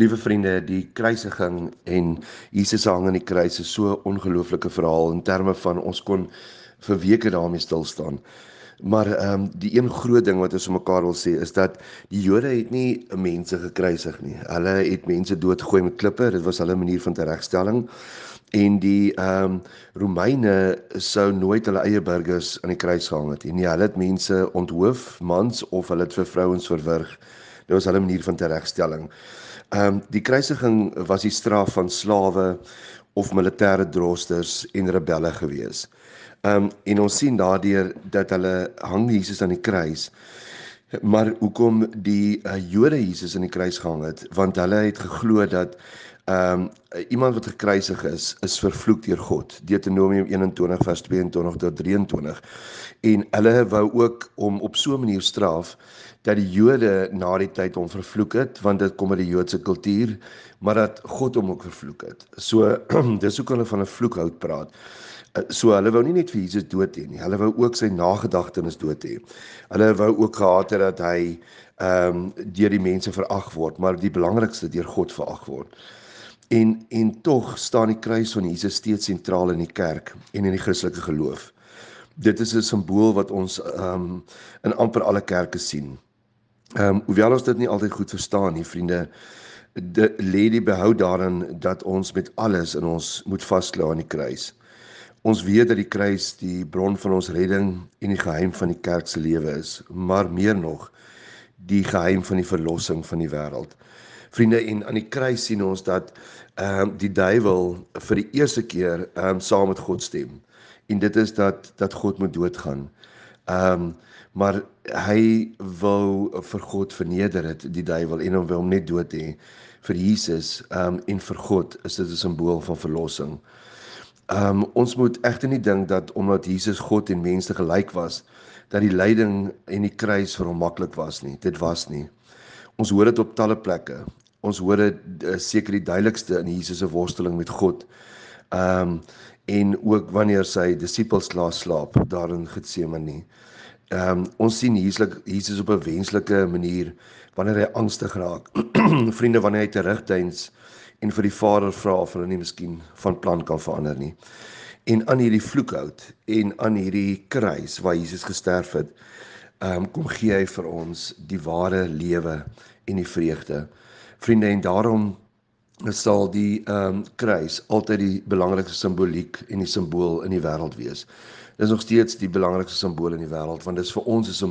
Liewe vriende, die kruisiging en Jesus hang aan die kruis is so 'n ongelooflike verhaal in terme van ons kon vir weke daarmee stil staan. Maar die een groot ding wat ons vir mekaar wil sê is dat die Jode het nie mense gekruisig nie. Hulle het mense doodgegooi met klippe, dit was hulle manier van teregstelling. En die Romeine sou nooit hulle eie burgers aan die kruis gehang het nie. Nee, hulle het mense onthoof, mans, of hulle het vir vrouens verwrig. Dit was hulle manier van teregstelling. Die kruisiging was die straf van slawe of militêre drosters en rebelle gewees. En ons sien daardeur dat hulle hang Jesus aan die kruis. Maar hoekom die Jode Jesus aan die kruis gehang het? Want hulle het geglo dat iemand wat gekruisig is vervloek deur God. Deuteronomium 21 vers 22 tot 23. En hulle wou ook om op so 'n manier straf dat die Jode na die tyd hom vervloek het, want dit kom uit die Joodse kultuur, maar dat God hom ook vervloek het. So dis hoe hulle van 'n vloekhout praat. So hulle wou nie net vir Jesus dood hê nie, hulle wou ook sy nagedagtenis dood hê. Hulle wou ook gehad het dat hy deur die mense verag word, maar die belangrikste deur God verag word. En tog staan die kruis van Jesus steeds sentraal in die kerk en in die Christelike geloof. Dit is 'n simbool wat ons in amper alle kerke sien. Hoewel ons dit nie altyd goed verstaan nie, vriende, lê die behou daarin dat ons met alles in ons moet vasklou aan die kruis. Ons weet dat die kruis die bron van ons redding en die geheim van die kerk se lewe is, maar meer nog, die geheim van die verlossing van die wêreld. Vriende, en aan die kruis sien ons dat die duiwel vir die eerste keer saam met God stem. En dit is dat God moet doodgaan. Maar hy wil vir God verneder het, die duiwel, en wil hom net dood hê. Vir Jesus en vir God is dit 'n simbool van verlossing. Ons moet egter nie dink dat omdat Jesus God en mens gelyk was, dat die lyding en die kruis vir hom maklik was nie. Dit was nie. Ons hoor dit op talle plekke. Ons hoor dit seker die duidelikste in Jesus se worsteling met God. En ook wanneer sy disippels laat slaap daar in Getsemane. Ons sien Jesus op 'n wenslike manier wanneer hy angstig raak. Vriende, wanneer hy terugdeins en vir die Vader vra of hulle nie miskien van plan kan verander nie. En aan hierdie vloekhout en aan hierdie kruis waar Jesus gesterf het, kom gee hy vir ons die ware lewe en die vreugde. Vriende, en daarom sal die kruis altyd die belangrikste simboliek en die simbool in die wêreld wees. Dit is nog steeds die belangrikste simbool in die wêreld, want dit is vir ons 'n simbool